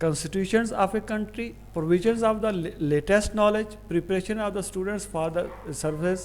constitutions of a country, provisions of the latest knowledge, preparation of the students for the service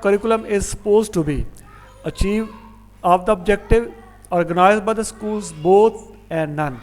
curriculum is supposed to be achieve of the objective organized by the schools both and none.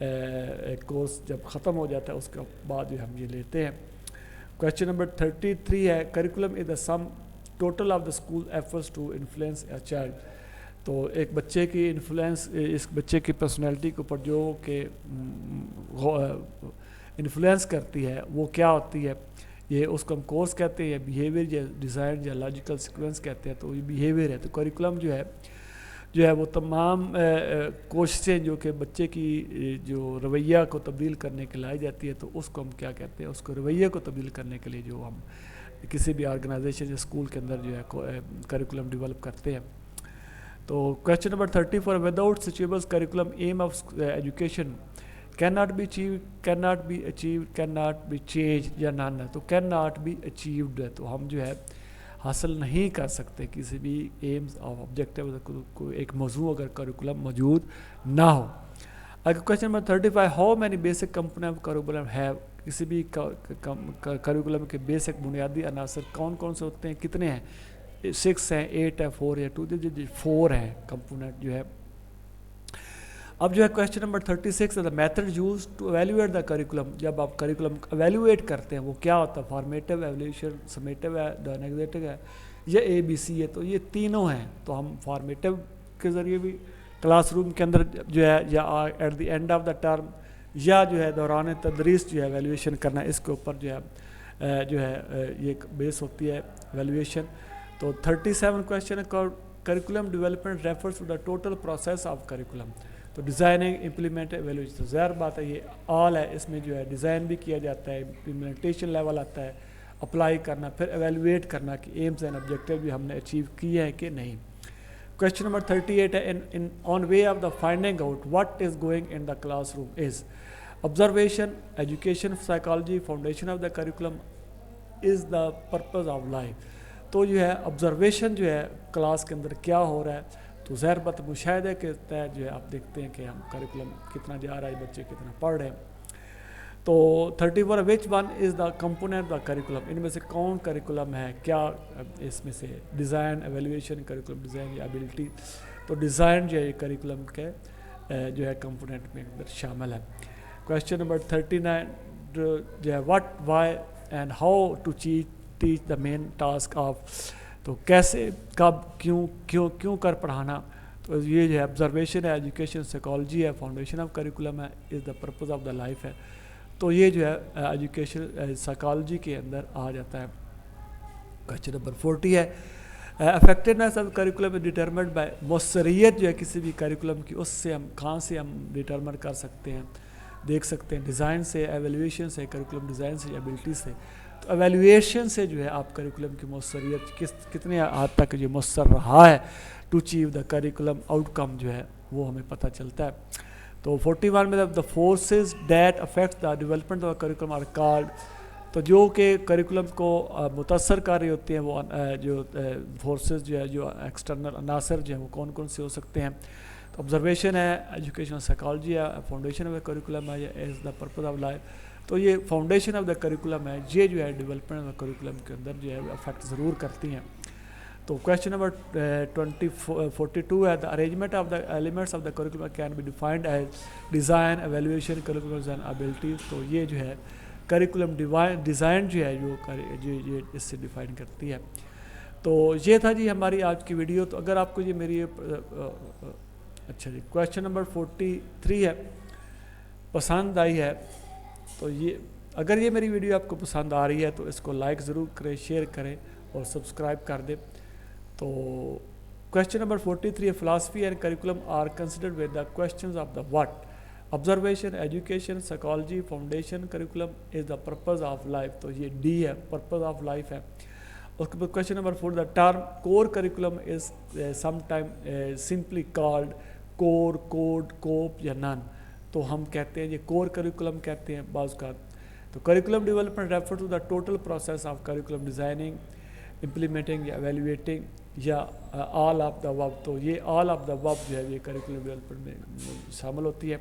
ایک course جب ختم ہو جاتا ہے اس کے بعد جو ہم یہ لیتے ہیں. کویشچن نمبر 33 ہے curriculum is the sum total of the school efforts to influence a child. تو ایک بچے کی انفلوئنس اس بچے کی پرسنالٹی کے اوپر جو کہ انفلوئنس کرتی ہے وہ کیا ہوتی ہے, یہ اس کو ہم کورس کہتے ہیں یا بیہیویئر یا ڈیزائن یا لاجیکل سیکوینس کہتے ہیں. تو یہ بیہیویئر ہے. تو کریکولم جو ہے وہ تمام کوششیں جو کہ بچے کی جو رویہ کو تبدیل کرنے کے لائی جاتی ہے تو اس کو ہم کیا کہتے ہیں, اس کو رویہ کو تبدیل کرنے کے لیے جو ہم کسی بھی آرگنائزیشن یا اسکول کے اندر جو ہے کریکولم ڈیولپ کرتے ہیں. تو question number 34 without suitable curriculum aim of education can not be achieve can not be change یا نان ہے. تو کین ناٹ بی اچیوڈ ہے. تو ہم جو ہے حاصل نہیں کر سکتے کسی بھی ایمز آف آبجیکٹیو کو ایک موضوع اگر کریکولم موجود نہ ہو. اگر question number 35 how many basic component of curriculum have, کسی بھی کریکولم کے بیسک بنیادی عناصر کون کون سے ہوتے ہیں, کتنے ہیں, 6 ہیں, 8 ہے, 4 ہے, 2 4 ہیں کمپوننٹ جو ہے. اب جو ہے کویشچن نمبر 36 ہے the method use to evaluate the curriculum. جب آپ کریکولم ایویلویٹ کرتے ہیں وہ کیا ہوتا ہے, فارمیٹیو, ایویلیوشن, سمیٹیو ہے, ڈائنیگزیٹک ہے یا ABC ہے. تو یہ تینوں ہیں. تو ہم فارمیٹیو کے ذریعے بھی کلاس روم کے اندر جو ہے یا at the end of the term یا جو ہے دوران تدریس جو ہے ایویلویشن کرنا, اس کے اوپر جو ہے یہ بیس ہوتی ہے ایویلویشن. تو 37 کویشچن ہے curriculum development refers to the total process of curriculum. تو ڈیزائننگ, امپلیمنٹ, ایویلویشن. تو ظاہر بات ہے یہ آل ہے, اس میں جو ہے ڈیزائن بھی کیا جاتا ہے, امپلیمنٹیشن لیول آتا ہے, اپلائی کرنا, پھر ایویلویٹ کرنا کہ ایمز اینڈ آبجیکٹیو بھی ہم نے اچیو کیے ہیں کہ نہیں. کویشچن نمبر 38 ہے on way of the finding out what is going in the classroom is observation, education, psychology, foundation of the curriculum is the purpose of life. تو جو ہے آبزرویشن جو ہے کلاس کے اندر کیا ہو رہا ہے, تو ظاہر بات مشاہدے کے تحت جو ہے آپ دیکھتے ہیں کہ ہم کریکولم کتنا جا رہا ہے, بچے کتنا پڑھ رہے ہیں. تو 34 which one is the component the curriculum, ان میں سے کون کریکولم ہے, کیا اس میں سے ڈیزائن, ایویلویشن, کریکولم ڈیزائن یا ایبلٹی. تو ڈیزائن جو ہے کریکولم کے جو ہے کمپوننٹ میں اندر شامل ہے. کویشچن نمبر 39 جو ہے what, why and how to teach the main task of. تو کیسے, کب, کیوں کر پڑھانا. تو یہ جو ہے آبزرویشن ہے, ایجوکیشن, سائیکالوجی ہے, فاؤنڈیشن آف کریکولم ہے, is the purpose of the life ہے. تو یہ جو ہے ایجوکیشن سائیکالوجی کے اندر آ جاتا ہے. کویشچن نمبر 40 ہے effectiveness of curriculum determined by. مؤثریت جو ہے کسی بھی کریکولم کی, اس سے ہم کہاں سے ہم ڈیٹرمن کر سکتے ہیں, دیکھ سکتے ہیں, ڈیزائن سے, ایویلویشن سے, کریکولم ڈیزائن سے, ایبلٹی سے. تو ایویلویشن سے جو ہے آپ کریکولم کی مؤثریت کتنے حد تک جو مؤثر رہا ہے to achieve the curriculum outcome جو ہے وہ ہمیں پتہ چلتا ہے. تو 41 میں the forces that affect the development of curriculum are called. تو جو کہ کریکولم کو متاثر کر رہی ہوتی ہیں وہ جو فورسز جو ہے, جو ایکسٹرنل عناصر جو ہیں وہ کون کون سے ہو سکتے ہیں. تو آبزرویشن ہے, ایجوکیشن سائیکالوجی ہے, فاؤنڈیشن آف دا کریکولم ہے, یا as the purpose of life. تو یہ فاؤنڈیشن آف دا کریکولم ہے, یہ جو ہے ڈیولپمنٹ آف کریکولم کے اندر جو ہے افیکٹ ضرور کرتی ہیں. تو کویشچن نمبر 42 ہے the arrangement of the elements of the curriculum can be defined as design, evaluation, curriculum design, ability. تو یہ جو ہے کریکولم ڈیزائن جو ہے یہ اس سے ڈیفائن کرتی ہے. تو یہ تھا جی ہماری آج کی ویڈیو. تو اگر آپ کو یہ میری اچھا جی کویشچن نمبر 43 ہے پسند آئی ہے, تو یہ اگر یہ میری ویڈیو آپ کو پسند آ رہی ہے تو اس کو لائک ضرور کریں, شیئر کریں اور سبسکرائب کر دیں. تو question number 43 philosophy and curriculum are considered with the questions of the what, observation, education, psychology, foundation, curriculum is the purpose of life. تو یہ ڈی ہے, پرپز آف لائف ہے. اس کے بعد question number 4 the term core curriculum is sometime simply called core, code, cope یا none. تو ہم کہتے ہیں یہ کور کریکولم کہتے ہیں بعض کا. تو curriculum development refer to the total process of curriculum designing, implementing یا ایویلویٹنگ یا آل آف دا وب. تو یہ آل آف دا وب جو ہے یہ کریکولم ڈیولپمنٹ میں شامل ہوتی ہے.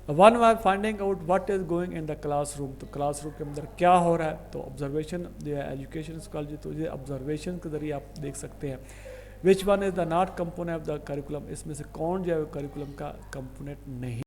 One way finding out what is going in the classroom. تو کلاس روم کے اندر کیا ہو رہا ہے, تو آبزرویشن جو ہے ایجوکیشن سائیکالوجی, تو یہ آبزرویشن کے ذریعے آپ دیکھ سکتے ہیں. Which one is the not component of the curriculum, اس میں سے کون جو ہے کریکولم کا کمپوننٹ نہیں.